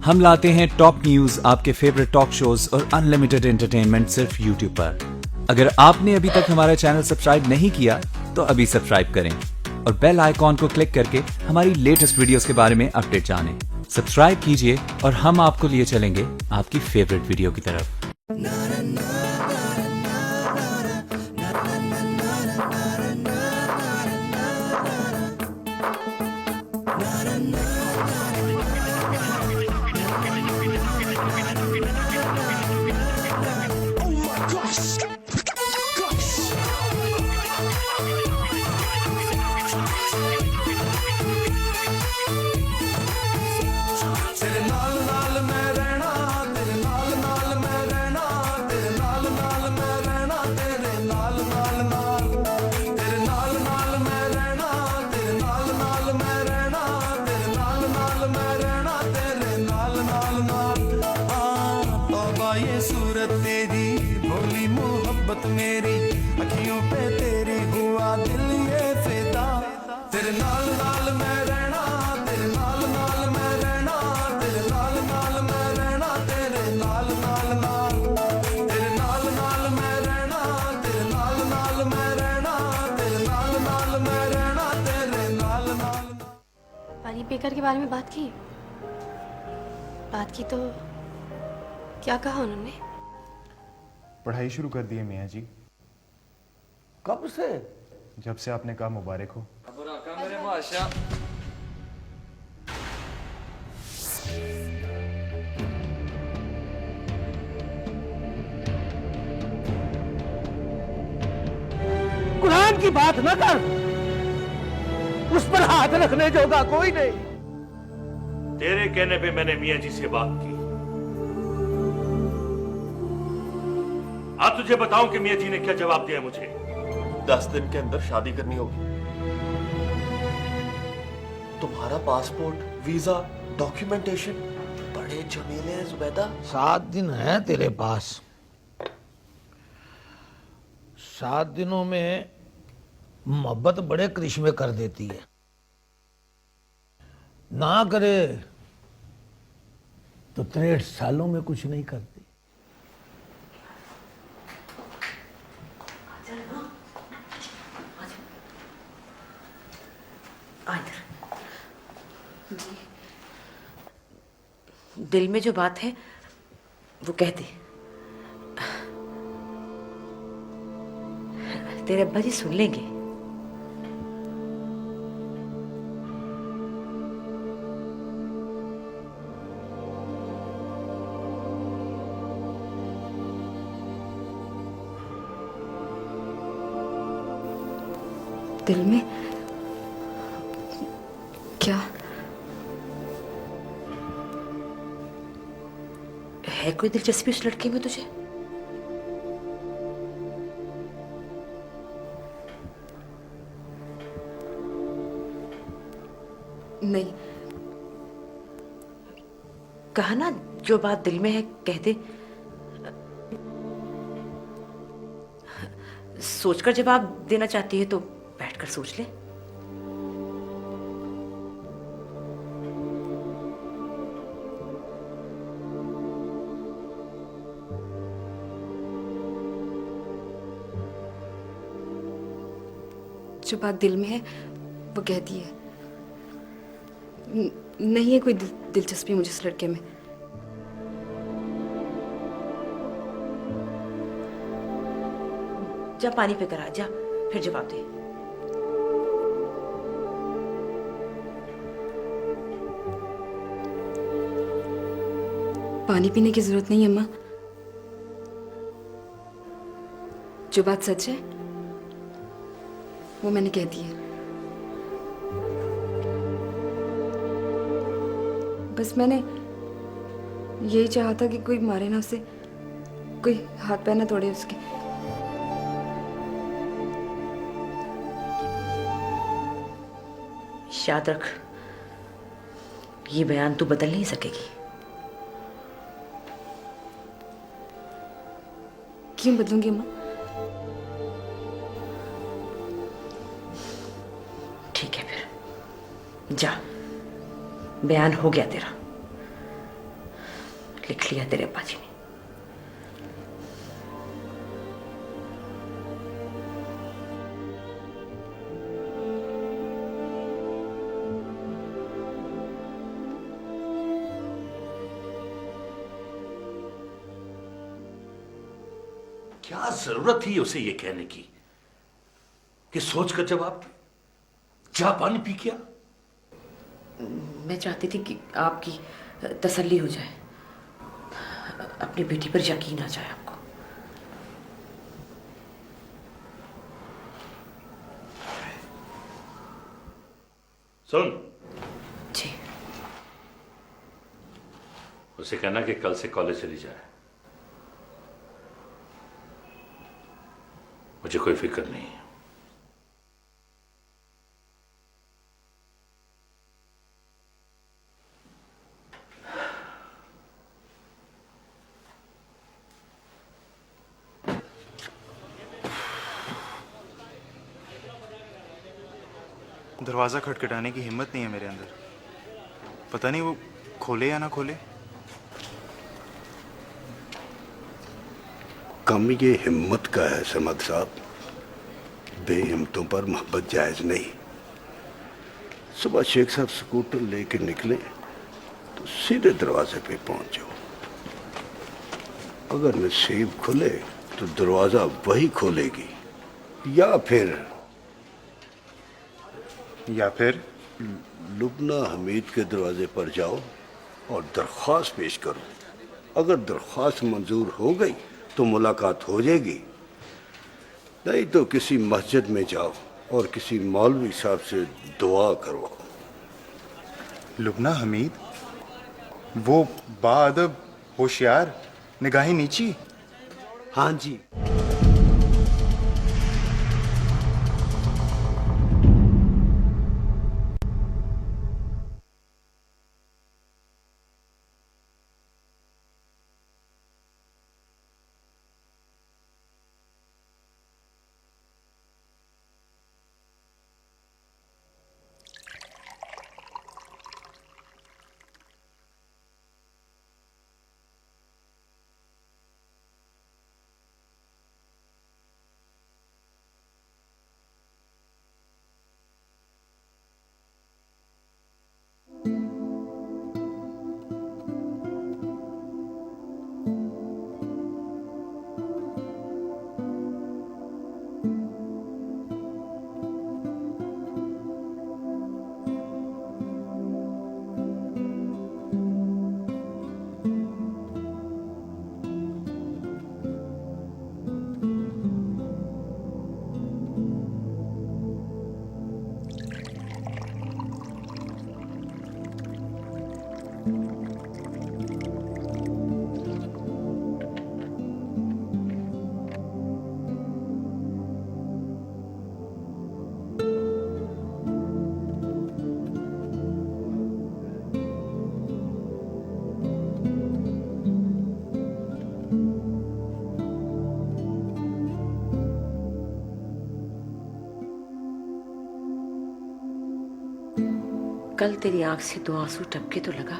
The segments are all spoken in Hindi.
हम लाते हैं टॉप न्यूज, आपके फेवरेट टॉक शोज और अनलिमिटेड एंटरटेनमेंट सिर्फ यूट्यूब पर। अगर आपने अभी तक हमारा चैनल सब्सक्राइब नहीं किया तो अभी सब्सक्राइब करें और बेल आइकॉन को क्लिक करके हमारी लेटेस्ट वीडियोस के बारे में अपडेट जानें। सब्सक्राइब कीजिए और हम आपको लिए चलेंगे आपकी फेवरेट वीडियो की तरफ। ये सूरत तेरी भोली मोहब्बत मेरी अखियों पे तेरी हुआ दिल ये फिदा। तेरे नाल नाल मैं रहना, तेरे नाल नाल मैं रहना, तेरे नाल नाल मैं रहना, तेरे नाल नाल नाल, तेरे नाल नाल मैं रहना, तेरे नाल नाल मैं रहना, तेरे नाल नाल मैं रहना, तेरे नाल नाल। पानी पीकर के बारे में बात की तो क्या कहा उन्होंने? पढ़ाई शुरू कर दी है मियाँ जी। कब से? जब से आपने कहा मुबारक हो। कुरान की बात न कर, उस पर हाथ रखने जोगा कोई नहीं। तेरे कहने पे मैंने मियाँ जी से बात की। अब तुझे बताऊं कि मियाँ जी ने क्या जवाब दिया मुझे। 10 दिन के अंदर शादी करनी होगी। तुम्हारा पासपोर्ट, वीजा, डॉक्यूमेंटेशन बड़े झमेले हैं जुबैदा। 7 दिन है तेरे पास। 7 दिनों में मोहब्बत बड़े करिश्मे कर देती है। ना करे तो 63 सालों में कुछ नहीं करती। दिल में जो बात है वो कह दे। तेरे अब्बा जी सुन लेंगे। दिल में क्या है? कोई दिलचस्पी उस लड़के में तुझे? नहीं। कहा ना, जो बात दिल में है कह दे। सोचकर जवाब देना चाहती है तो बैठकर सोच ले। जो बात दिल में है वो कह दी है। नहीं है कोई दिलचस्पी मुझे इस लड़के में। जा पानी पे करा, जा फिर जवाब दे। पानी पीने की जरूरत नहीं है अम्मा। जो बात सच है वो मैंने कह दी है। बस मैंने यही चाहा था कि कोई मारे ना उसे, कोई हाथ पैर ना तोड़े उसके। याद रख, ये बयान तू बदल नहीं सकेगी। क्यों बदलूंगी अम्मा? ठीक है फिर जा, बयान हो गया तेरा। लिख लिया तेरे अब्बा जी ने। क्या जरूरत थी उसे ये कहने की कि सोचकर जब आप चाह पानी पी किया? मैं चाहती थी कि आपकी तसल्ली हो जाए, अपनी बेटी पर यकीन आ जाए आपको। सुन, जी। उसे कहना कि कल से कॉलेज चली जाए। मुझे कोई फिक्र नहीं है। दरवाज़ा खटखटाने की हिम्मत नहीं है मेरे अंदर। पता नहीं वो खोले या ना खोले। कम ये हिम्मत का है समद साहब। बेहिम्मतों पर मोहब्बत जायज नहीं। सुबह शेख साहब स्कूटर लेके निकले तो सीधे दरवाजे पे पहुंच जाओ। अगर नसीब खुले तो दरवाजा वही खोलेगी, या फिर लुबना हमीद के दरवाजे पर जाओ और दरख्वास्त पेश करो। अगर दरख्वास्त मंजूर हो गई तो मुलाकात हो जाएगी, नहीं तो किसी मस्जिद में जाओ और किसी मौलवी साहब से दुआ करवाओ। लुबना हमीद, वो बाअदब, होशियार, निगाही नीची। हाँ जी। कल तेरी आंख से 2 आंसू टपके तो लगा।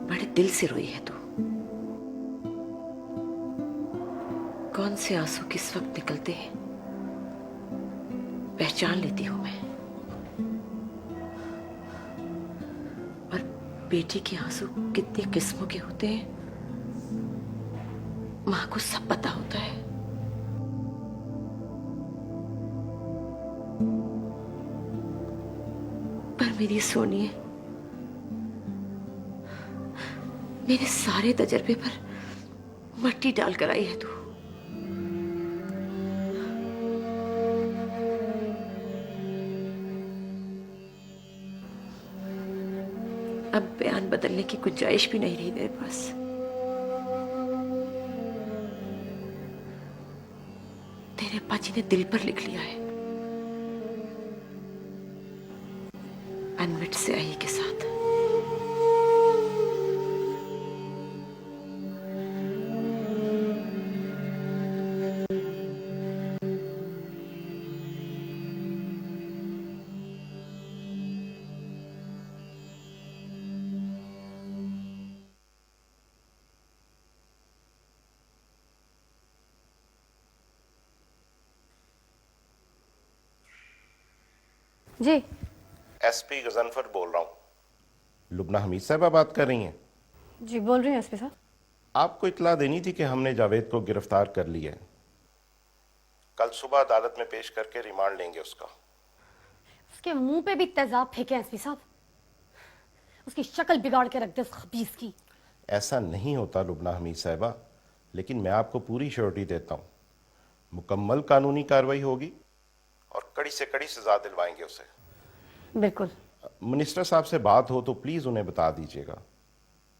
बड़े दिल से रोई है तू। कौन से आंसू किस वक्त निकलते हैं पहचान लेती हूं मैं। और बेटी के आंसू कितनी किस्मों के होते हैं मां को सब पता होता है। मेरी सोनिए, मेरे सारे तजर्बे पर मट्टी डालकर आई है तू। अब बयान बदलने की गुंजाइश भी नहीं रही मेरे पास। तेरे अब्बा जी ने दिल पर लिख लिया है, अनमिट से आई के साथ। जी एसपी गजनफर बोल रहा हूँ। लुबना हमीद साहबा बात कर रही हैं? जी बोल रही हैं एसपी साहब। आपको इतला देनी थी कि हमने जावेद को गिरफ्तार कर लिया है। कल सुबह अदालत में पेश करके रिमांड लेंगे उसका। उसके मुंह पे भी तेजाब फेंके एसपी साहब, उसकी शक्ल बिगाड़ के रख दे उस खबीस की। ऐसा नहीं होता लुबना हमीद साहबा, लेकिन मैं आपको पूरी श्योरिटी देता हूँ, मुकम्मल कानूनी कार्रवाई होगी और कड़ी से कड़ी सजा दिलवाएंगे उसे। बिल्कुल। मिनिस्टर साहब से बात हो तो प्लीज़ उन्हें बता दीजिएगा,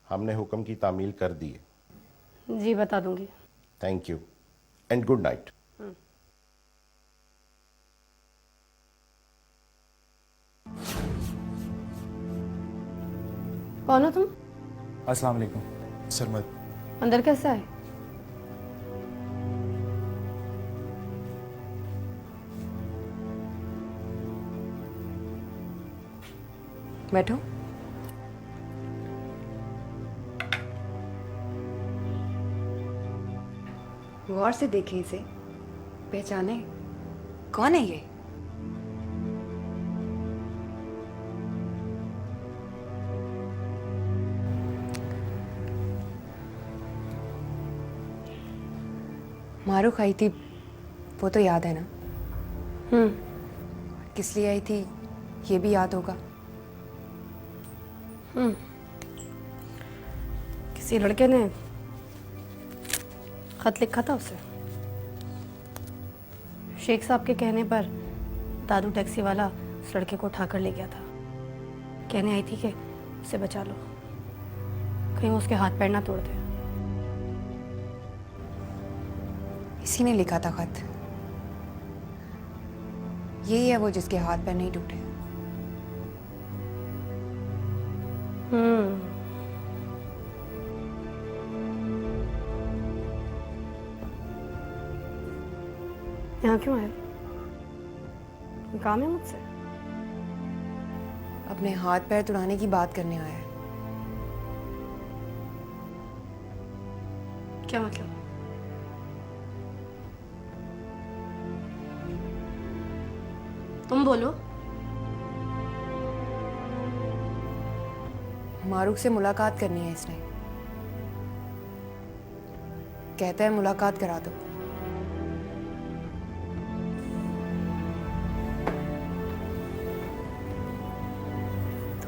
हमने हुक्म की तामील कर दी है। जी बता दूंगी। Thank you and good night. कौन हो तुम? अस्सलाम वालेकुम। सरमद। अंदर कैसे आए? बैठो। गौर से देखें इसे, पहचाने कौन है ये? मारूख आई थी, वो तो याद है ना? किस लिए आई थी ये भी याद होगा। किसी लड़के ने खत लिखा था उसे। शेख साहब के कहने पर दादू टैक्सी वाला उस लड़के को उठाकर ले गया था। कहने आई थी कि उसे बचा लो, कहीं वो उसके हाथ पैर ना तोड़ दे। इसी ने लिखा था खत। यही है वो जिसके हाथ पैर नहीं टूटे। यहाँ क्यों आए? काम है मुझसे? अपने हाथ पैर तुड़ाने की बात करने आया है। क्या मतलब? तुम बोलो। मारूख से मुलाकात करनी है इसने। कहता है मुलाकात करा दो।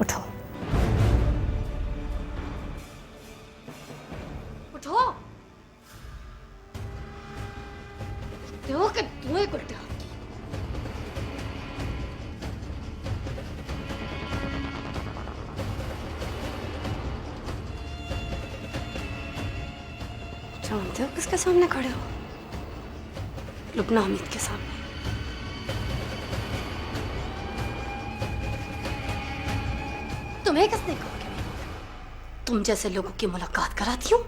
उठो उठो। देखो कि धुएं उल्टे हाथ की। जानते हो किसके सामने खड़े हो? लुबना हमीद के सामने। तुम्हें किसने कहा कि मैं तुम जैसे लोगों की मुलाकात कराती हूँ?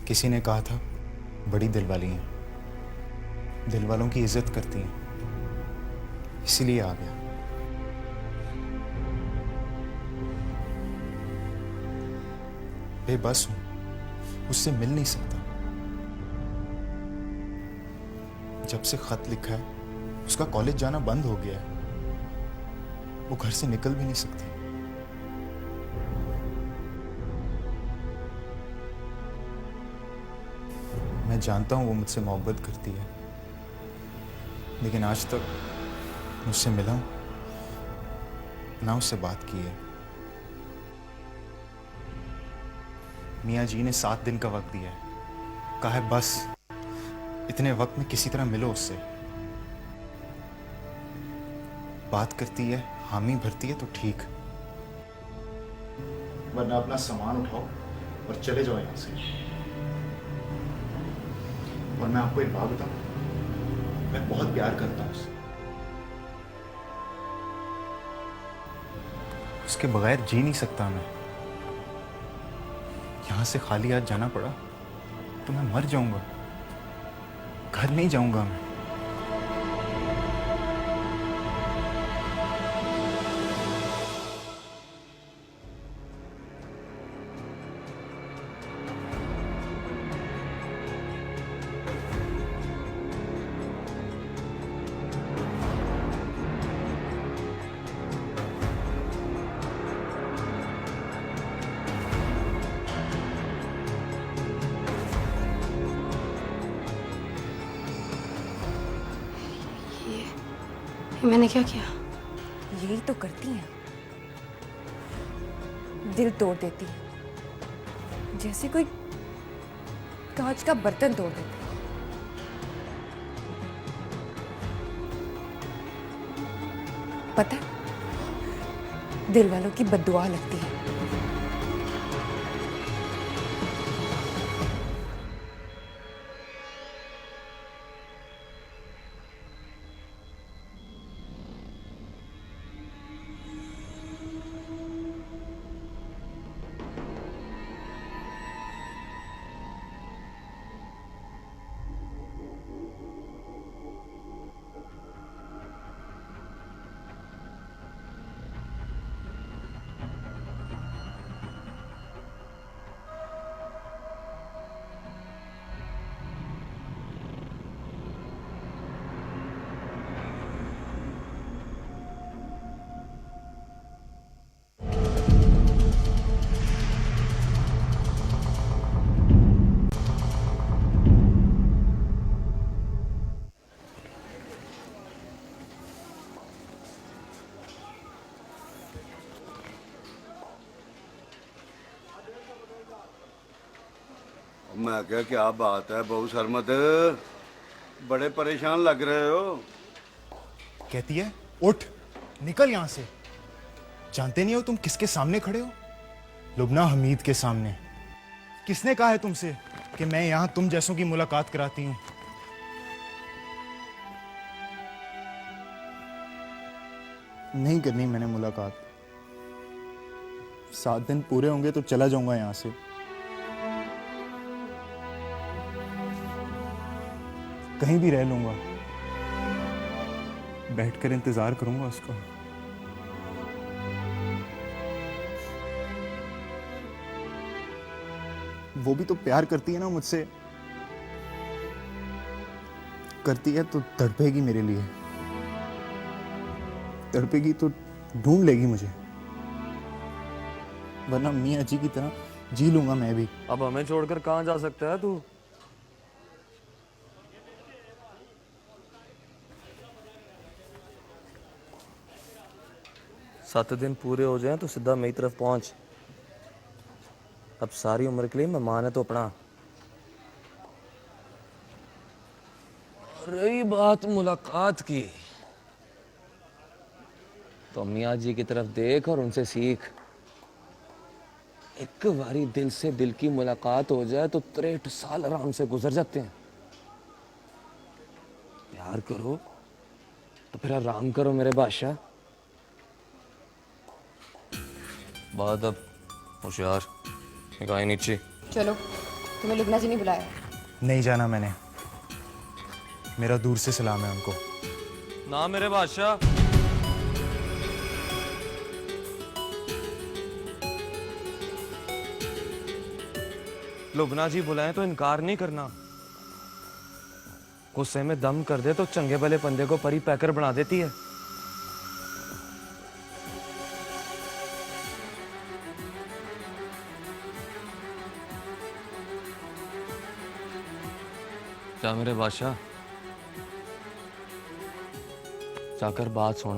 किसी ने कहा था बड़ी दिल वाली हैं, दिल वालों की इज्जत करती हैं, इसीलिए आ गया। बेबस हूं, उससे मिल नहीं सकता। जब से खत लिखा है उसका कॉलेज जाना बंद हो गया है, वो घर से निकल भी नहीं सकती। मैं जानता हूं वो मुझसे मोहब्बत करती है, लेकिन आज तक मुझसे मिला हूं ना उससे बात की है। मियाँ जी ने 7 दिन का वक्त दिया है, कहा है बस इतने वक्त में किसी तरह मिलो उससे। बात करती है, हामी भरती है तो ठीक, वरना अपना सामान उठाओ और चले जाओ यहां से। और मैं आपको एक बात बताऊं, मैं बहुत प्यार करता हूं उससे। उसके बगैर जी नहीं सकता मैं। यहां से खाली हाथ जाना पड़ा तो मैं मर जाऊंगा, घर नहीं जाऊंगा मैं। ये मैंने क्या किया? यही तो करती हैं, दिल तोड़ देती है, जैसे कोई कांच का बर्तन तोड़ देता है। पता है, दिल वालों की बद्दुआ लगती है। मैं क्या बात है बहू सरमद, बड़े परेशान लग रहे हो। कहती है उठ निकल यहां से। जानते नहीं हो तुम किसके सामने खड़े हो? लुबना हमीद के सामने। किसने कहा है तुमसे कि मैं यहां तुम जैसों की मुलाकात कराती हूं? नहीं करनी मैंने मुलाकात। 7 दिन पूरे होंगे तो चला जाऊंगा यहां से। कहीं भी रह लूंगा, बैठकर इंतजार करूंगा उसका। वो भी तो प्यार करती है ना मुझसे। करती है तो तड़पेगी मेरे लिए, तड़पेगी तो ढूंढ लेगी मुझे, वरना मियां जी की तरह जी लूंगा मैं भी। अब हमें छोड़कर कहाँ जा सकता है तू? सात दिन पूरे हो जाएं तो सीधा मेरी तरफ पहुंच। अब सारी उम्र के लिए मेहमान है तो अपना। रही बात मुलाकात की, तो मियाँ जी की तरफ देख और उनसे सीख। एक बारी दिल से दिल की मुलाकात हो जाए तो 63 साल आराम से गुजर जाते हैं। प्यार करो तो फिर आराम करो मेरे बादशाह। बात अब होशियार, निगाहें नीचे। चलो, तुम्हें लुबना जी ने बुलाया। नहीं जाना मैंने, मेरा दूर से सलाम है उनको। ना मेरे बादशाह। लुबना जी बुलाए तो इनकार नहीं करना। गुस्से में दम कर दे तो चंगे भले बंदे को परी पैकर बना देती है। जा मेरे बादशाह, जाकर बात सुन,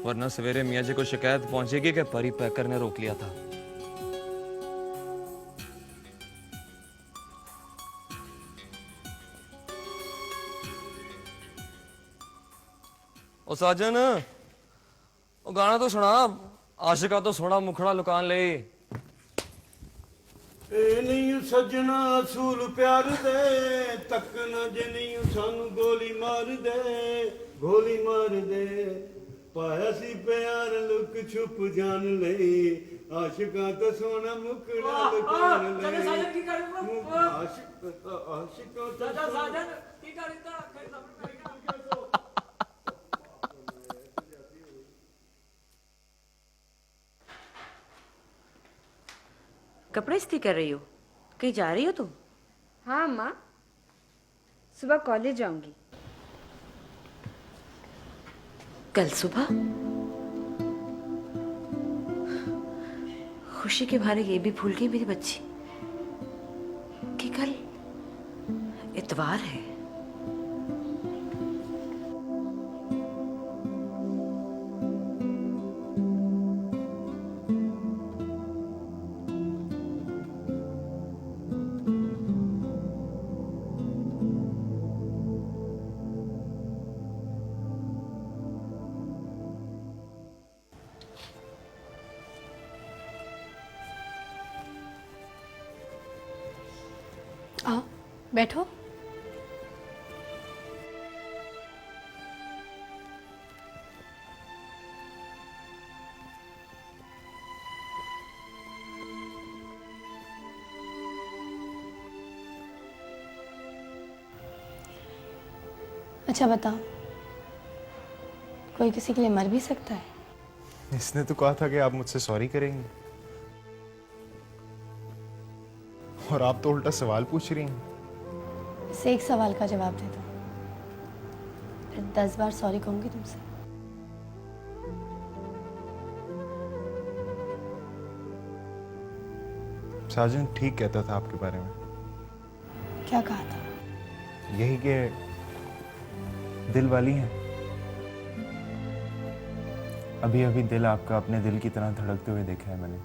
वरना सवेरे मियाँ जी को शिकायत पहुंचेगी कि परी पैकर ने रोक लिया था। ओ साजन, ओ गाना तो सुना, आशिका तो सोना मुखड़ा लुकान ले। ए नहीं सजना असूल प्यार दे, तक न जे नहीं सानू गोली मार दे, गोली मार दे। पाया सी प्यार लुक छुप जान ले, आशिका तो सोना मुखड़ा लुकान ले। आशिका कपड़े इस्त्री कर रही हो? कहीं जा रही हो तुम? हाँ माँ, सुबह कॉलेज जाऊंगी। कल सुबह? खुशी के मारे ये भी भूल गई मेरी बच्ची कि कल इतवार है। बैठो। अच्छा बताओ, कोई किसी के लिए मर भी सकता है? इसने तो कहा था कि आप मुझसे सॉरी करेंगे, और आप तो उल्टा सवाल पूछ रही हैं। इसे एक सवाल का जवाब दे दो, फिर 10 बार सॉरी कहूंगी तुमसे। साजन ठीक कहता था आपके बारे में। क्या कहा था? यही कि दिल वाली हैं। अभी अभी दिल आपका अपने दिल की तरह धड़कते हुए देखा है मैंने,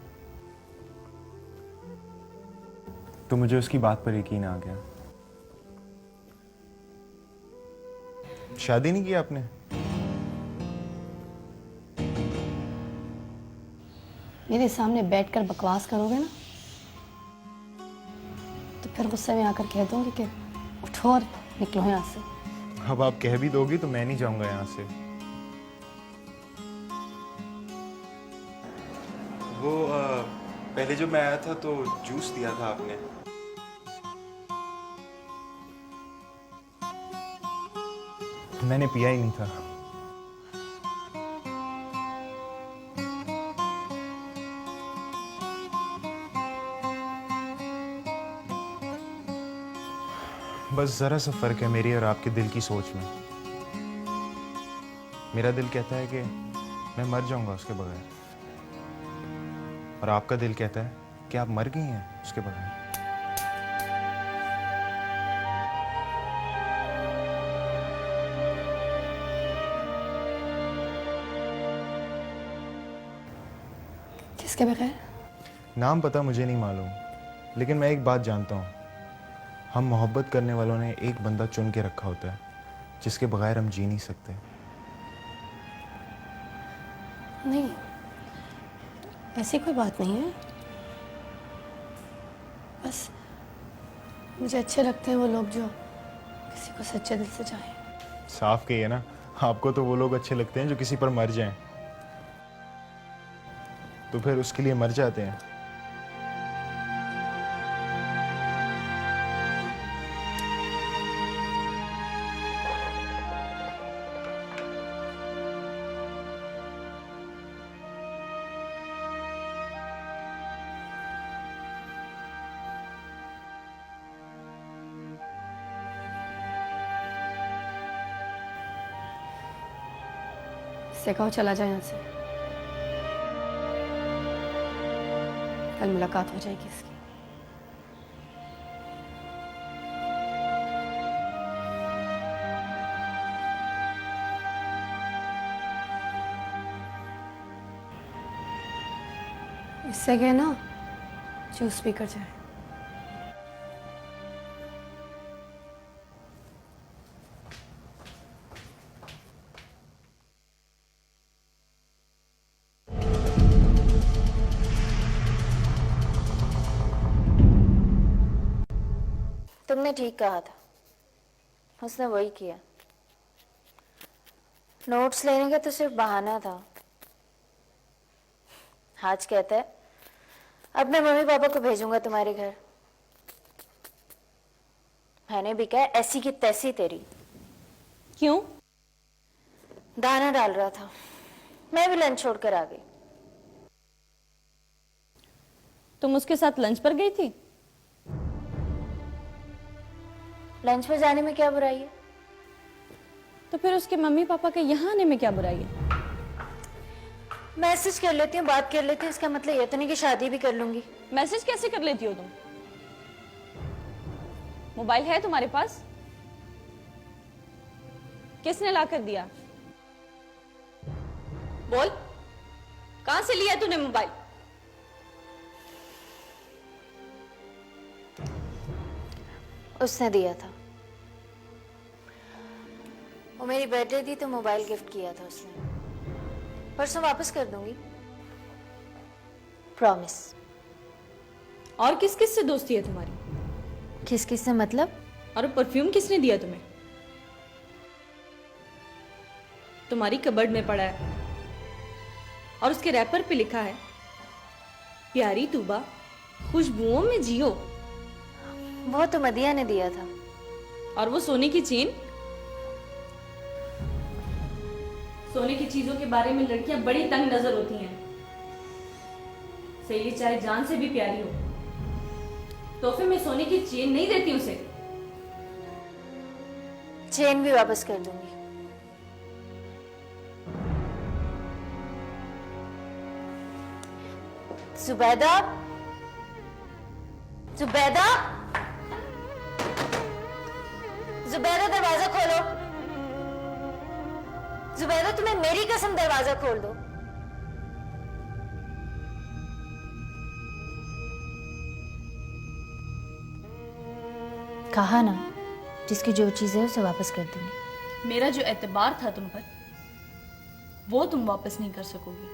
तो मुझे उसकी बात पर यकीन आ गया। शादी नहीं की आपने? मेरे सामने बैठकर बकवास करोगे ना, तो फिर गुस्से में आकर कह दूंगी कि उठो और निकलो यहाँ से। अब आप कह भी दोगी तो मैं नहीं जाऊंगा यहाँ से। वो पहले जब मैं आया था तो जूस दिया था आपने। मैंने पिया ही नहीं था। बस जरा सा फर्क है मेरी और आपके दिल की सोच में। मेरा दिल कहता है कि मैं मर जाऊंगा उसके बगैर, और आपका दिल कहता है कि आप मर गई हैं उसके बगैर। किसके बगैर? नाम पता मुझे नहीं मालूम, लेकिन मैं एक बात जानता हूँ, हम मोहब्बत करने वालों ने एक बंदा चुन के रखा होता है जिसके बगैर हम जी नहीं सकते। नहीं, ऐसी कोई बात नहीं है। बस मुझे अच्छे लगते हैं वो लोग जो किसी को सच्चे दिल से चाहें। साफ कहिए ना, आपको तो वो लोग अच्छे लगते हैं जो किसी पर मर जाएं, तो फिर उसके लिए मर जाते हैं। इससे कहो चला जाए यहाँ से, कल मुलाकात हो जाएगी इसकी। इससे कहना जूस पी कर जाए। तुमने ठीक कहा था, उसने वही किया। नोट्स लेने का तो सिर्फ बहाना था। आज कहता है अपने मम्मी पापा को भेजूंगा तुम्हारे घर। मैंने भी कहा ऐसी की तैसी तेरी। क्यों? दाना डाल रहा था, मैं भी लंच छोड़कर आ गई। तुम उसके साथ लंच पर गई थी? लंच पे जाने में क्या बुराई है? तो फिर उसके मम्मी पापा के यहाँ आने में क्या बुराई है? मैसेज कर लेती हूँ, बात कर लेती हूँ, इसका मतलब ये तो नहीं कि शादी भी कर लूंगी। मैसेज कैसे कर लेती हो तुम? मोबाइल है तुम्हारे पास? किसने ला कर दिया? बोल, कहां से लिया तूने मोबाइल? उसने दिया था। वो मेरी बर्थडे थी तो मोबाइल गिफ्ट किया था उसने। परसों वापस कर दूंगी, प्रॉमिस। और किस किस से दोस्ती है तुम्हारी? किस किस से मतलब? और परफ्यूम किसने दिया तुम्हें? तुम्हारी कबर्ड में पड़ा है और उसके रैपर पे लिखा है प्यारी तूबा खुशबुओं में जियो। वो तो मदिया ने दिया था। और वो सोने की चेन? सोने की चीजों के बारे में लड़कियां बड़ी तंग नजर होती हैं। सहेली चाहे जान से भी प्यारी हो, तोहफे में सोने की चेन नहीं देती उसे। चेन भी वापस कर दूंगी। जुबैदा, जुबैदा, जुबैदा दरवाजा खोलो। जुबैदा तुम्हें मेरी कसम दरवाजा खोल दो। कहा ना, जिसकी जो चीज है उसे वापस कर दूंगी। मेरा जो एतबार था तुम पर, वो तुम वापस नहीं कर सकोगी।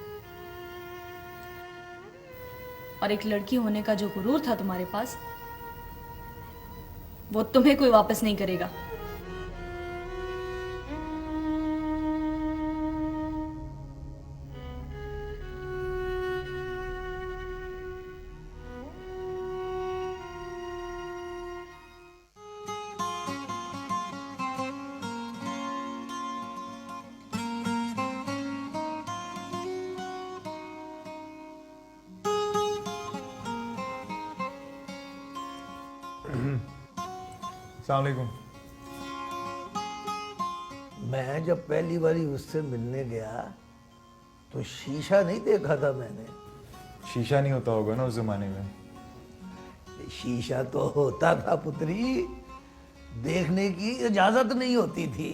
और एक लड़की होने का जो गुरूर था तुम्हारे पास, वो तुम्हें कोई वापस नहीं करेगा। अस्सलाम वालेकुम। मैं जब पहली बारी उससे मिलने गया तो शीशा नहीं देखा था मैंने। शीशा नहीं होता होगा ना उस जमाने में। शीशा तो होता था पुत्री, देखने की इजाजत नहीं होती थी।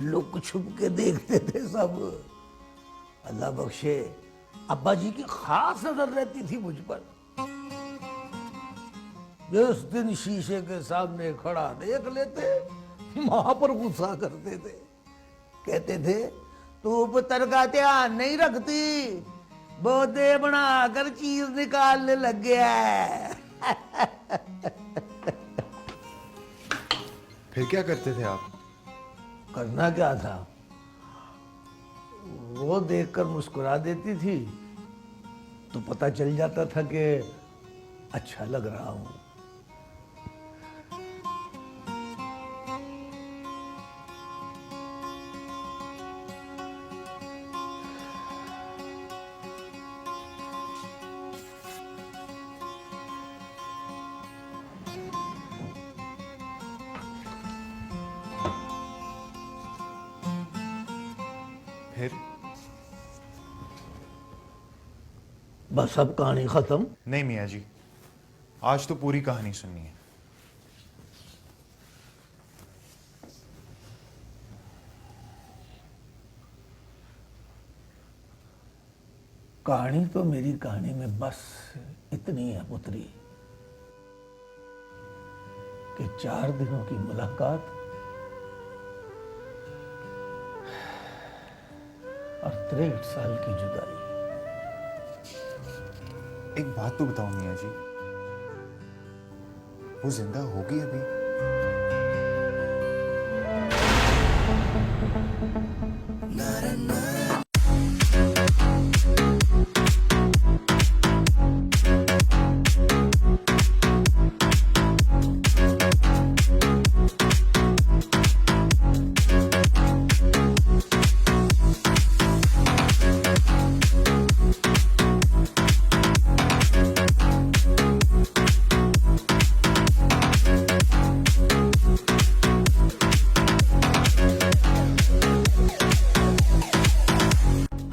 लुक छुप के देखते थे सब। अल्लाह बख्शे, अब्बा जी की खास नजर रहती थी मुझ पर। जिस दिन शीशे के सामने खड़ा देख लेते, मां पर गुस्सा करते थे। कहते थे तू पुत्र का ध्यान नहीं रखती, बोधे बनाकर चीज निकालने लग गया है। फिर क्या करते थे आप? करना क्या था, वो देखकर मुस्कुरा देती थी तो पता चल जाता था कि अच्छा लग रहा हूं। फिर बस अब कहानी खत्म? नहीं मियाँ जी, आज तो पूरी कहानी सुननी है। कहानी तो मेरी कहानी में बस इतनी है पुत्री कि 4 दिनों की मुलाकात और 63 साल की जुदाई। एक बात तो बताओ मियाँ जी, वो जिंदा होगी अभी?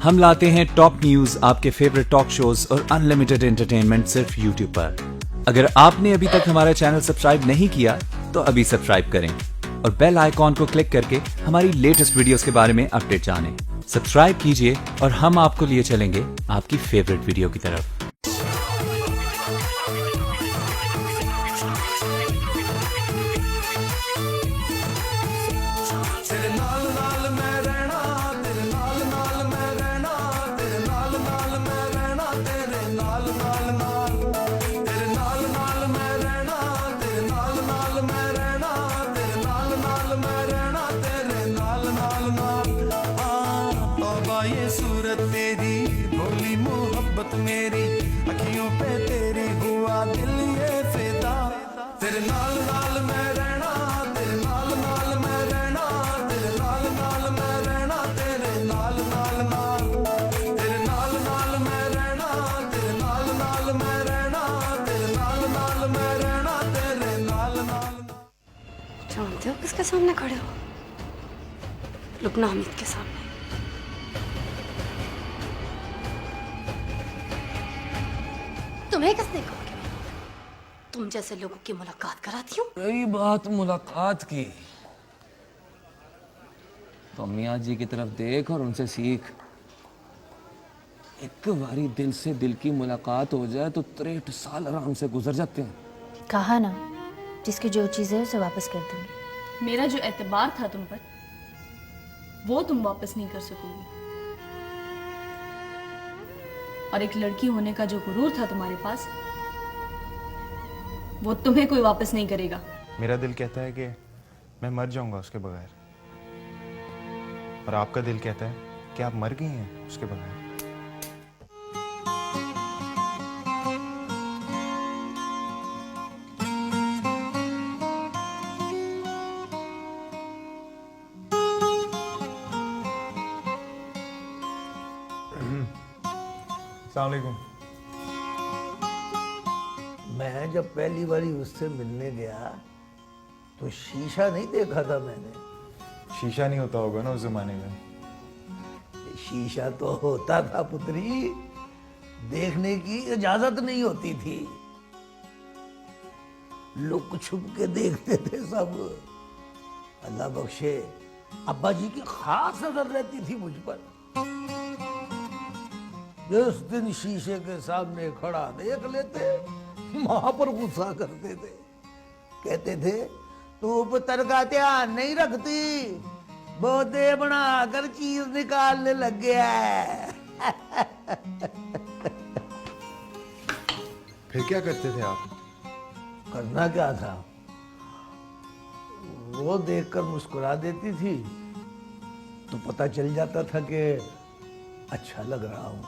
हम लाते हैं टॉप न्यूज, आपके फेवरेट टॉक शोज और अनलिमिटेड एंटरटेनमेंट सिर्फ यूट्यूब पर। अगर आपने अभी तक हमारा चैनल सब्सक्राइब नहीं किया तो अभी सब्सक्राइब करें और बेल आइकॉन को क्लिक करके हमारी लेटेस्ट वीडियोस के बारे में अपडेट जानें। सब्सक्राइब कीजिए और हम आपको लिए चलेंगे आपकी फेवरेट वीडियो की तरफ। तेरे नाल नाल मैं रहना, तेरे नाल नाल मैं रहना, तेरे नाल नाल मैं रहना, तेरे नाल नाल नाल, तेरे नाल नाल मैं रहना, तेरे नाल तेरे नाल नाल मैं रहना, तेरे नाल नाल मैं रहना, तेरे नाल नाल मैं रहना, तेरे नाल नाल नाल, तेरे नाल नाल मैं रहना, तेरे नाल नाल मैं रहना, तेरे नाल नाल मैं रहना, तेरे नाल नाल। जानते हो किसके सामने खड़े हो? लुबना हमीद के सामने। तुम्हें किसने कहा कि मैं तुम जैसे लोगों की मुलाकात कराती हूँ? यही बात मुलाकात की, तो मियाँ जी की तरफ देख और उनसे सीख। एक बारी दिल से दिल की मुलाकात हो जाए तो 63 साल आराम से गुजर जाते हैं। कहा ना, जिसकी जो चीज़ है उसे वापस कर दूंगी। मेरा जो एतबार था तुम पर, वो तुम वापस नहीं कर सकोगी। और एक लड़की होने का जो गुरूर था तुम्हारे पास, वो तुम्हें कोई वापस नहीं करेगा। मेरा दिल कहता है कि मैं मर जाऊंगा उसके बगैर, और आपका दिल कहता है कि आप मर गई हैं उसके बगैर। अस्सलाम वालेकुम। मैं जब पहली बारी उससे मिलने गया तो शीशा नहीं देखा था मैंने। शीशा नहीं होता होगा ना उस जमाने में। शीशा तो होता था पुत्री, देखने की इजाजत नहीं होती थी। लुक छुप के देखते थे सब। अल्लाह बख्शे, अब्बा जी की खास नजर रहती थी मुझ पर। जिस दिन शीशे के सामने खड़ा देख लेते, मां पर गुस्सा करते थे। कहते थे तू पुत्र का ध्यान नहीं रखती, बोदे बना कर चीज निकालने लग गया है। फिर क्या करते थे आप? करना क्या था, वो देखकर मुस्कुरा देती थी तो पता चल जाता था कि अच्छा लग रहा हूं।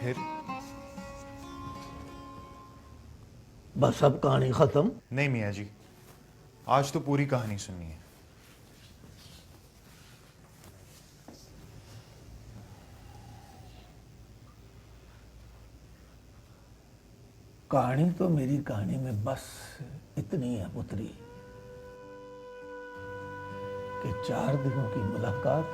फिर बस अब कहानी खत्म। नहीं मियाँ जी, आज तो पूरी कहानी सुननी है। कहानी तो मेरी कहानी में बस इतनी है पुत्री कि 4 दिनों की मुलाकात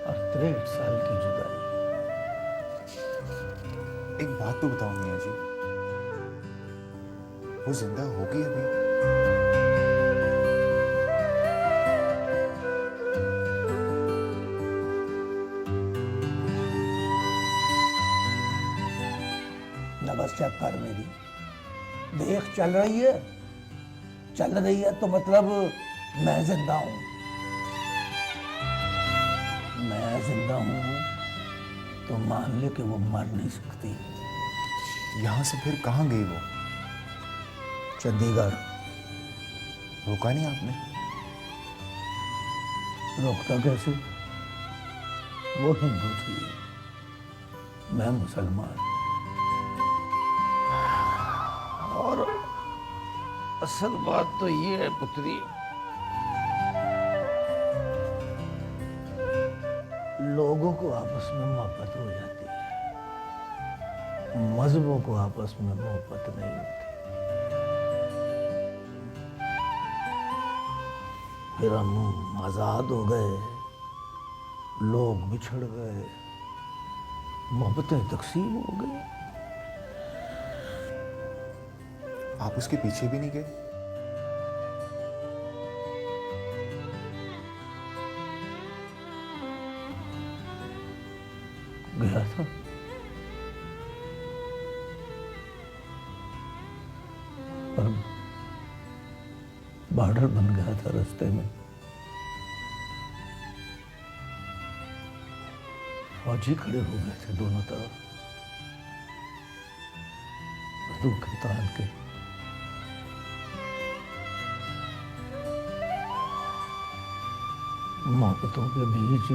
और 63 साल की जुदाई। एक बात तो बताओ मियाँ जी, वो जिंदा होगी अभी? नबस चेक कर मेरी, देख चल रही है, चल रही है तो मतलब मैं जिंदा हूं। मैं जिंदा हूं तो मान ले कि वो मर नहीं सकती। यहां से फिर कहां गई वो? चंडीगढ़। रोका नहीं आपने? रोकता कैसे, वो हिंदू थी, मैं मुसलमान। और असल बात तो ये है पुत्री, लोगों को आपस में मोहब्बत हो जाती है, मजहबों को आपस में मोहब्बत नहीं होती। फिर हम आजाद हो गए, लोग बिछड़ गए, मोहब्बतें तकसीम हो गई। आप उसके पीछे भी नहीं गए? गया था, पर बॉर्डर बन गया था रास्ते में। फौजी खड़े हो गए थे दोनों तरफ, बंदूक तान के। मोहब्बतों के बीच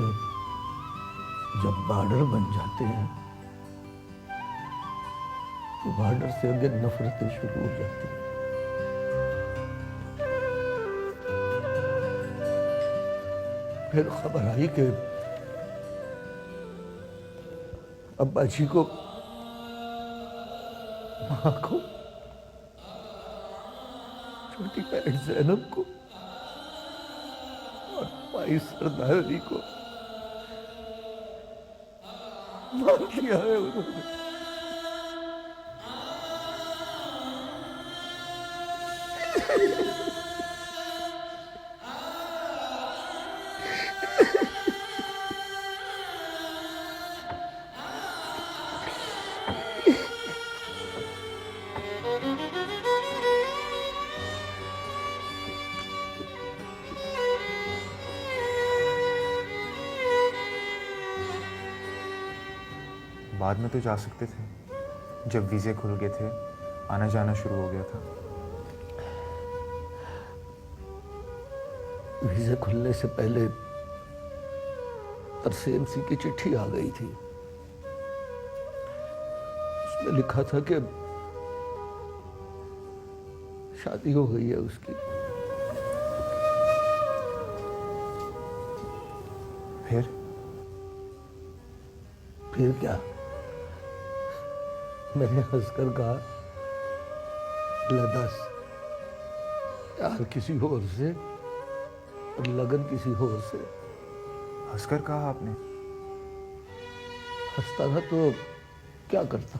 जब बॉर्डर बन जाते हैं तो बॉर्डर से आगे नफरतें शुरू हो जाती हैं। फिर खबर आई कि अब्बा जी को, माँ को, छोटी बहन ज़ैनब को और भाई सरदार अली को मार दिया है उन्होंने। बाद में तो जा सकते थे जब वीज़े खुल गए थे, आना जाना शुरू हो गया था। वीज़े खुलने से पहले तरसेम सी की चिट्ठी आ गई थी। उसमें लिखा था कि शादी हो गई है उसकी। फिर क्या? मैंने हंसकर कहा, लदस यार किसी और से और लगन किसी और से। हंसकर कहा आपने? हंसता ना तो क्या करता।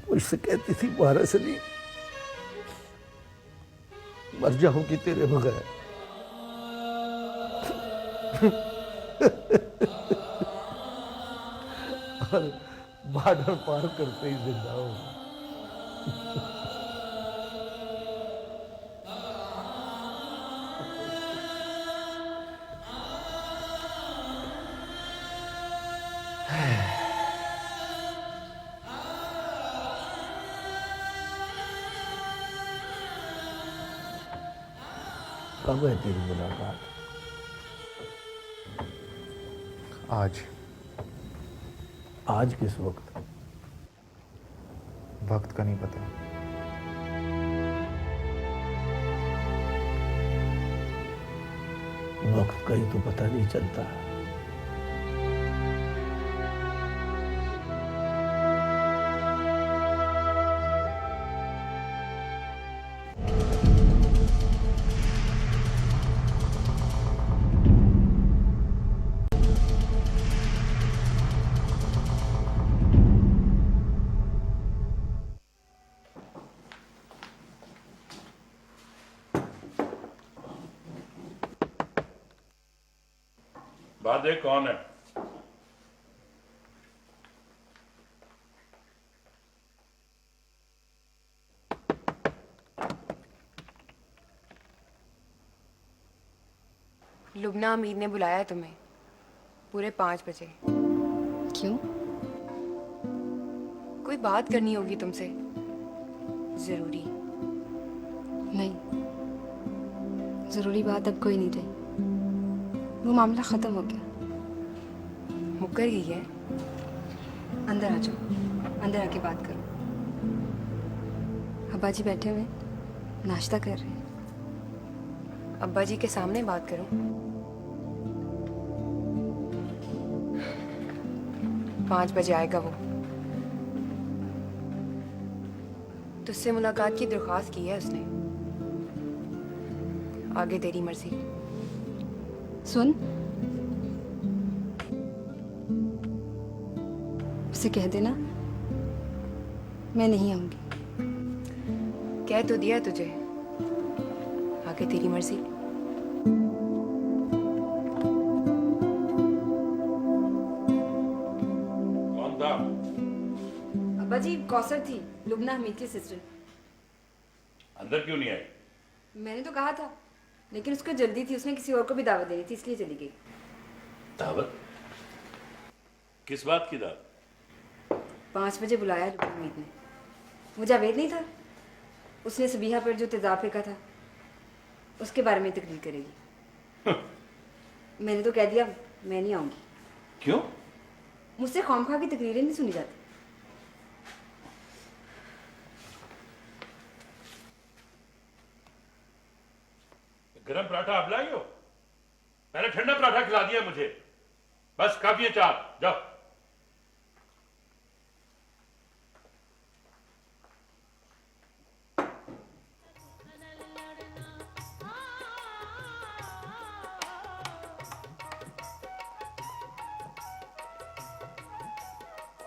मुझसे कहती थी महाराज अली, मर जाऊंगी तेरे बगैर। और बॉर्डर पार करते ही जिंदा हो। कब है तेरी मुलाकात? आज। आज किस वक्त? वक्त का नहीं पता। वक्त का ही तो पता नहीं चलता। बादे कौन है? लुबना हमीद ने बुलाया है तुम्हें पूरे 5 बजे। क्यों? कोई बात करनी होगी तुमसे, जरूरी। नहीं, जरूरी बात अब कोई नहीं रही। वो मामला खत्म हो गया, मुकर गई है। अंदर आ जाओ, अंदर आके बात करो। अब्बा जी बैठे हुए नाश्ता कर रहे हैं। अब्बा जी के सामने बात करो। 5 बजे आएगा वो। तुझसे मुलाकात की दरख्वास्त की है उसने। आगे तेरी मर्जी। सुन, उसे कह देना मैं नहीं आऊंगी। कह तो दिया तुझे, आगे तेरी मर्जी। कौन था? अब्बा जी, कौसर थी, लुबना हमीद की सिस्टर। अंदर क्यों नहीं आई? मैंने तो कहा था, लेकिन उसको जल्दी थी। उसने किसी और को भी दावत देनी थी, इसलिए चली गई। दावत? किस बात की दावत? 5 बजे बुलाया लुबना हमीद ने। वो जावेद नहीं था, उसने सबीहा पर जो तेजाब फेंका था उसके बारे में तकरीर करेगी। मैंने तो कह दिया मैं नहीं आऊंगी। क्यों? मुझसे खामखा की तकरीरें नहीं सुनी जाती। गरम पराठा आप लाई हो? मैंने ठंडा पराठा खिला दिया मुझे। बस काफी है, चार जाओ।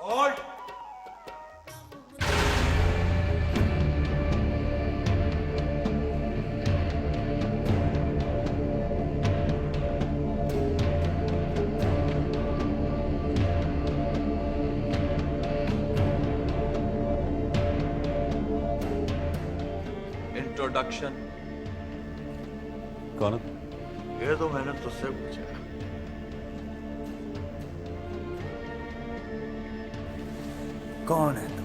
और इंट्रोडक्शन। कौन? ये तो मैंने तुझसे पूछा। कौन है तू?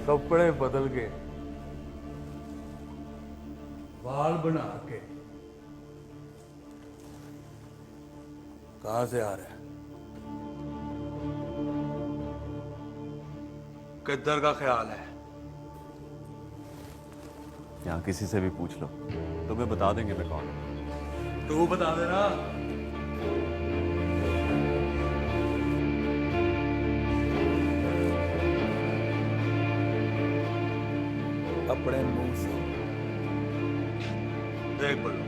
कपड़े बदल के, बाल बना के कहां से आ रहा है? किधर का ख्याल है? यहाँ किसी से भी पूछ लो, तुम्हें बता देंगे मैं कौन हूं। तू बता देना। अपने मुंह से देख बोलो,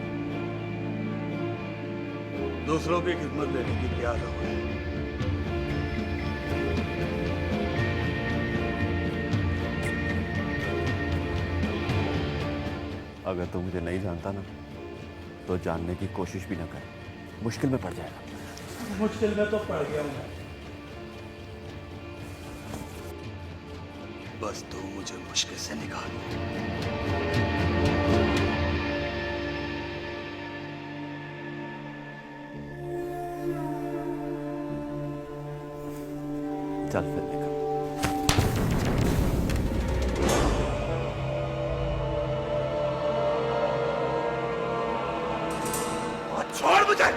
दूसरों की खिदमत लेने की क्या जरूरत है? अगर तू मुझे नहीं जानता ना तो जानने की कोशिश भी ना कर, मुश्किल में पड़ जाएगा। मुश्किल में तो पड़ गया हूं मैं। बस तू मुझे मुश्किल से निकाल। चल फिर निकल। छोड़ मुझे।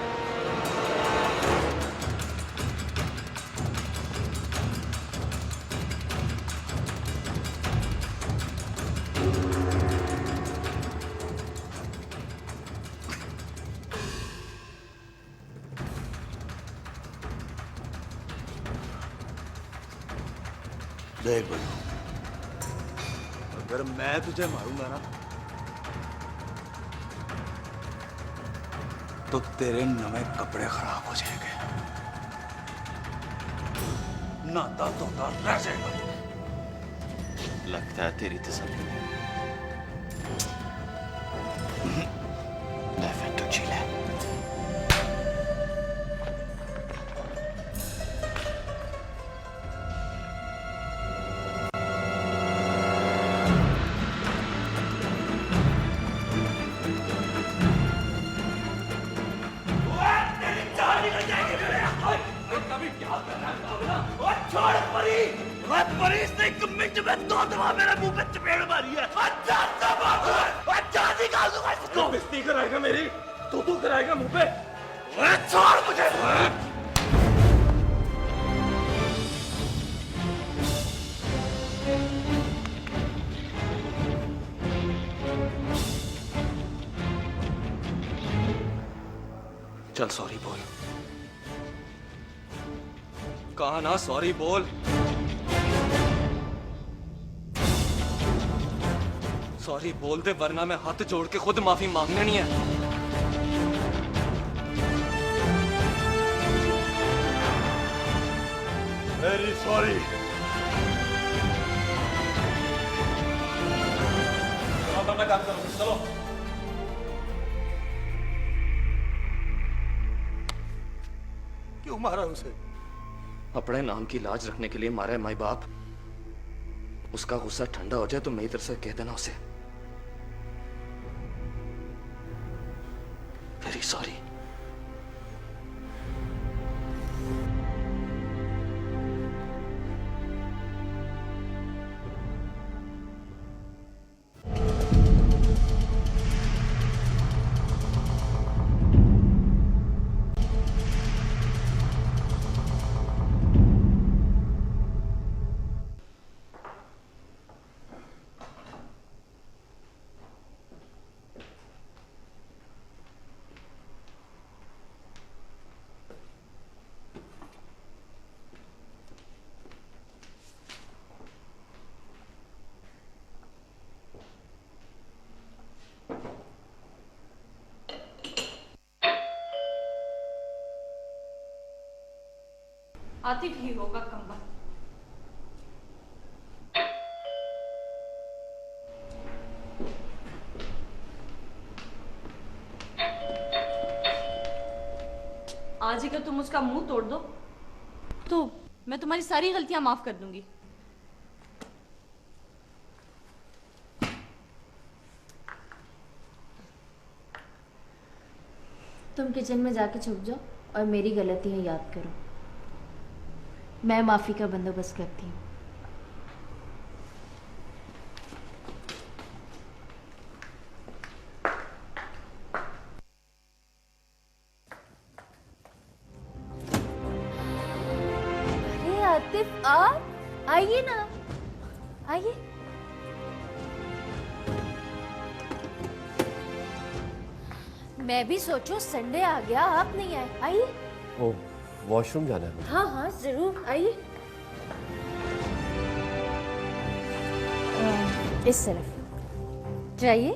देख बनो, अगर मैं तुझे मारूंगा ना तो तेरे नवे कपड़े खराब हो जाएंगे, नाता तोता रह जाएगा। लगता है तेरी तसल्ली ले फिर तू जी ले। कराएगा मेरी तो तू कराएगा मुंह पे। छोड़ मुझे। चल सॉरी बोल। कहा ना सॉरी बोल। सॉरी बोल दे वरना मैं हाथ जोड़ के खुद माफी मांगने नहीं है। Very sorry. अपना काम करो, चलो। क्यों मारा उसे? अपने नाम की लाज रखने के लिए मारा है माई बाप। उसका गुस्सा ठंडा हो जाए तो मेरी तरफ से कह देना उसे। Really sorry. आतिफ ही होगा कम्बल। आज ही अगर तुम उसका मुंह तोड़ दो तो मैं तुम्हारी सारी गलतियां माफ कर दूंगी। तुम किचन में जाके छुप जाओ और मेरी गलतियां याद करो। मैं माफी का बंदोबस्त करती हूँ। अरे आतिफ आप आइए ना, आइए। मैं भी सोचो संडे आ गया, आप नहीं आए। आइए। ओ, वॉशरूम जाना है मुझे। हाँ हाँ जरूर आइए। इस तरफ जाइए।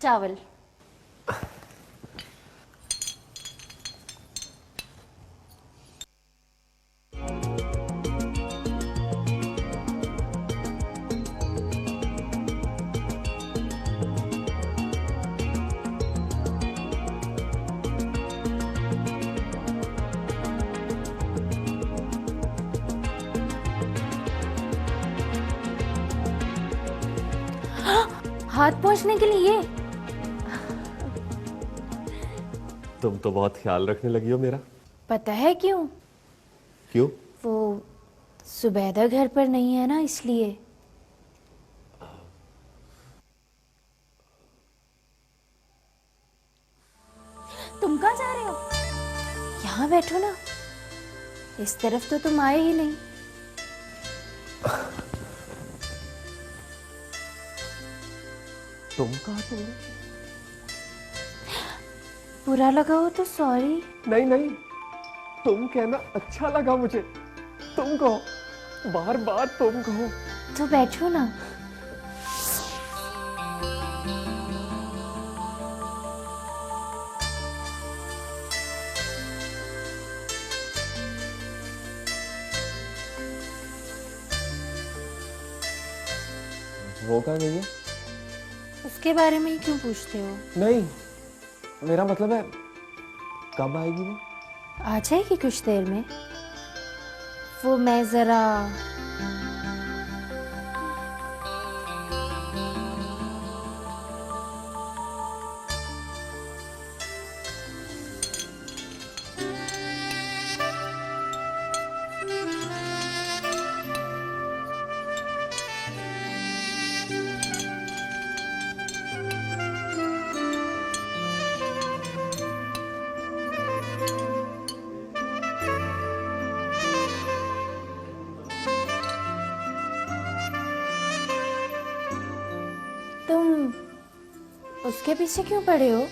चावल। हाथ पोंछने के लिए। तुम तो बहुत ख्याल रखने लगी हो मेरा। पता है क्यों? क्यों? वो सुबैदा घर पर नहीं है ना, इसलिए। तुम कहाँ जा रहे हो? यहाँ बैठो ना। इस तरफ तो तुम आए ही नहीं। तुम कहाँ तुम? बुरा लगा हो तो सॉरी। नहीं नहीं, तुम कहना अच्छा लगा मुझे। तुम कहो, बार बार तुम कहो। तो बैठो ना। वो कहाँ गई है? उसके बारे में ही क्यों पूछते हो? नहीं, मेरा मतलब है कब आएगी वो? आ जाएगी कुछ देर में। वो मैं जरा उसके पीछे क्यों पड़े हो?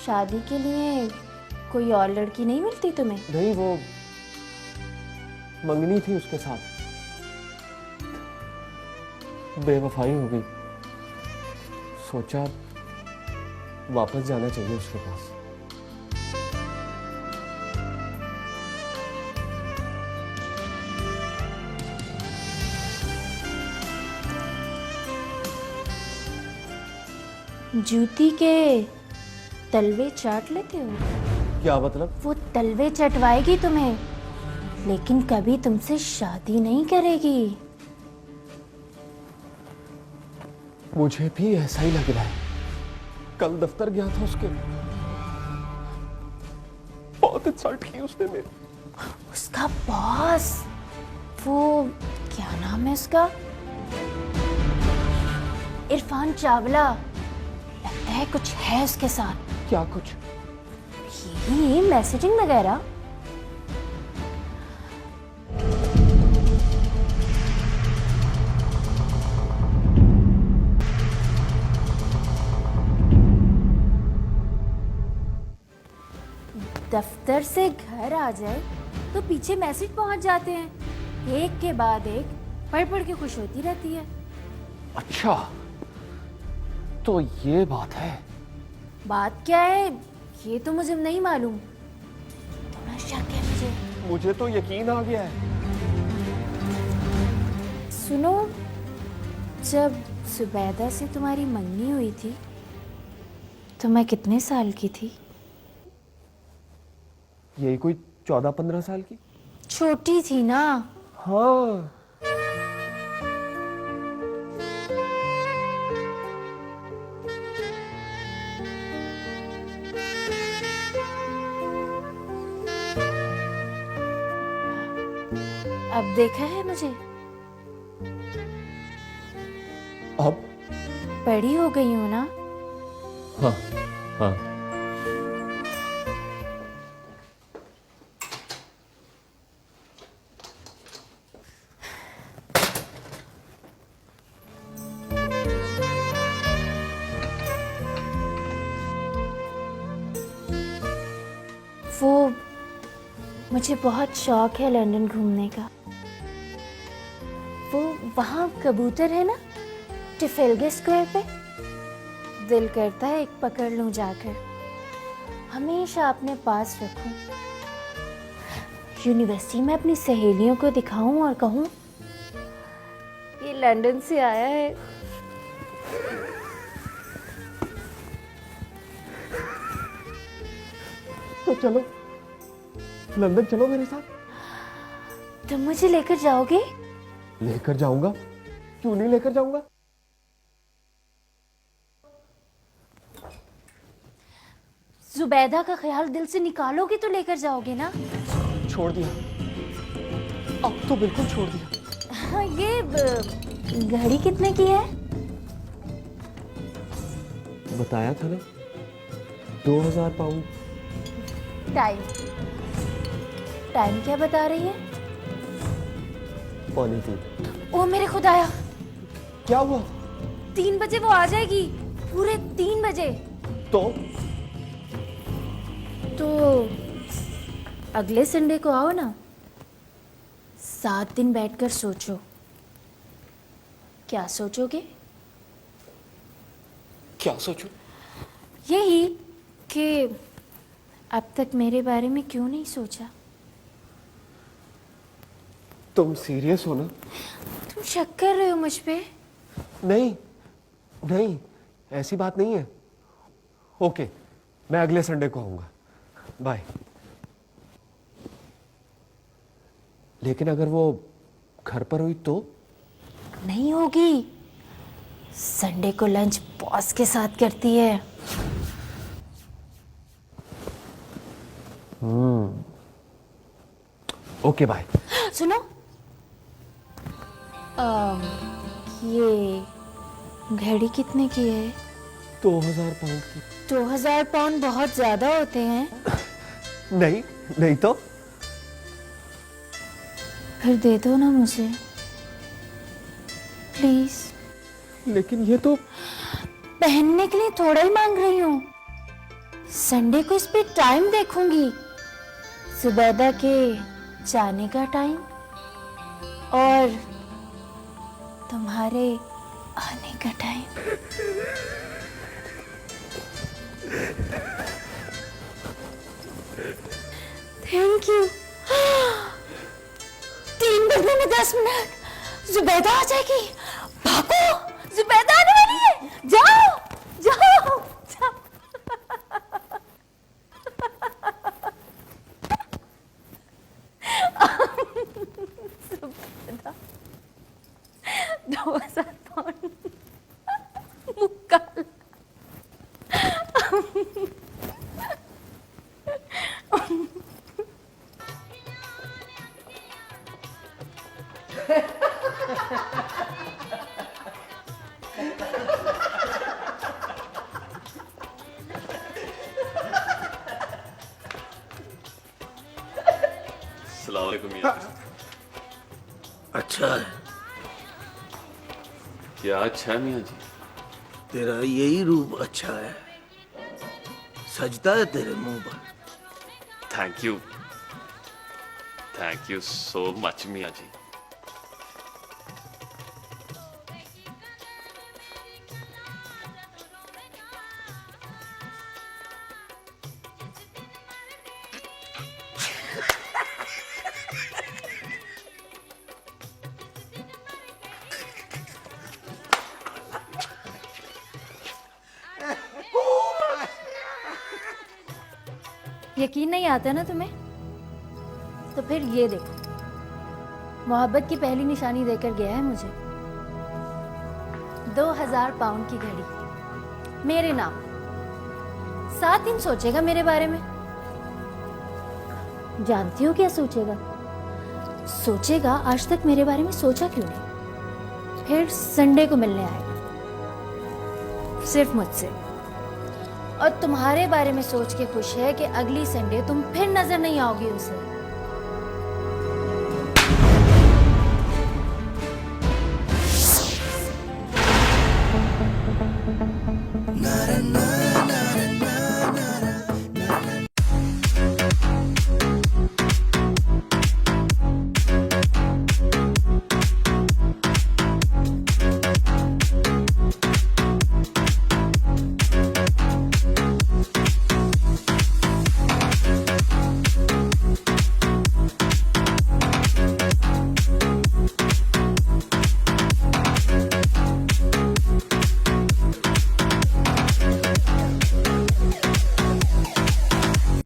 शादी के लिए कोई और लड़की नहीं मिलती तुम्हें? नहीं, वो मंगनी थी उसके साथ, बेवफाई हो गई। सोचा वापस जाना चाहिए उसके पास। जूती के तलवे चाट लेते हो? क्या मतलब? वो तलवे चटवाएगी तुम्हें, लेकिन कभी तुमसे शादी नहीं करेगी। मुझे भी ऐसा ही लग रहा है। कल दफ्तर गया था उसके, बहुत इंसल्ट की उसने मेरी। उसका बॉस, वो क्या नाम है उसका? इरफान चावला। लगता है कुछ है उसके साथ। क्या कुछ? ये मैसेजिंग वगैरह। दफ्तर से घर आ जाए तो पीछे मैसेज पहुंच जाते हैं, एक के बाद एक, पढ़ पढ़ के खुश होती रहती है। अच्छा, तो ये बात है। बात क्या है ये तो मुझे नहीं मालूम, थोड़ा शक है मुझे। मुझे तो यकीन आ गया है। सुनो, जब जुबैदा से तुम्हारी मंगनी हुई थी तो मैं कितने साल की थी? यही कोई 14-15 साल की। छोटी थी ना? हाँ। अब देखा है मुझे? अब बड़ी हो गई हूं ना? हाँ हाँ। वो मुझे बहुत शौक है लंदन घूमने का। वो वहाँ कबूतर है ना ट्रफेलगर स्क्वायर पे, दिल करता है एक पकड़ लूं जाकर, हमेशा अपने पास रखूं, यूनिवर्सिटी में अपनी सहेलियों को दिखाऊं और कहूं ये लंदन से आया है। तो चलो, लंदन चलो मेरे साथ। तुम मुझे लेकर जाओगे? लेकर जाऊंगा, क्यों नहीं लेकर जाऊंगा। जुबैदा का ख्याल दिल से निकालोगे तो लेकर जाओगे ना? छोड़ दिया, अब तो बिल्कुल छोड़ दिया। हाँ, ये घड़ी कितने की है? बताया था ना, 2000 पाउंड। टाइम टाइम क्या बता रही है? पानी थी। ओ मेरे खुदाया, क्या हुआ? 3 बजे वो आ जाएगी, पूरे 3 बजे। तो अगले संडे को आओ ना, 7 दिन बैठकर सोचो। क्या सोचोगे? क्या सोचो? यही कि अब तक मेरे बारे में क्यों नहीं सोचा। तुम सीरियस हो ना? तुम शक कर रहे हो मुझ पे? नहीं नहीं, ऐसी बात नहीं है। ओके, मैं अगले संडे को आऊंगा। बाय। लेकिन अगर वो घर पर हुई तो? नहीं होगी, संडे को लंच बॉस के साथ करती है। Okay bye. सुनो, ये घड़ी कितने की है? 2000 पाउंड की। 2000 पाउंड बहुत ज्यादा होते हैं। नहीं नहीं तो? फिर दे दो ना मुझे, प्लीज। लेकिन ये तो पहनने के लिए थोड़ा ही मांग रही हूँ। संडे को इस पे टाइम देखूंगी, जुबैदा के जाने का टाइम और तुम्हारे आने का टाइम। Thank you. 3 बजने में 10 मिनट, जुबैदा आ जाएगी। भागो, जुबैदा आने वाली है। जाओ जाओ जाओ। जुबैदा 2000 पाउंड मुक्काल। अस्सलाम वालेकुम मियां। अच्छा है, क्या अच्छा है मियां जी? तेरा यही रूप अच्छा है, सजता है तेरे मुंह पर। थैंक यू सो मच मियां जी। यकीन नहीं आता ना तुम्हें? तो फिर ये देखो, मोहब्बत की पहली निशानी देकर गया है मुझे। 2000 पाउंड की घड़ी मेरे नाम। 7 दिन सोचेगा मेरे बारे में। जानती हो क्या सोचेगा? सोचेगा आज तक मेरे बारे में सोचा क्यों नहीं। फिर संडे को मिलने आएगा, सिर्फ मुझसे, और तुम्हारे बारे में सोच के खुश है कि अगली संडे तुम फिर नजर नहीं आओगी उसे।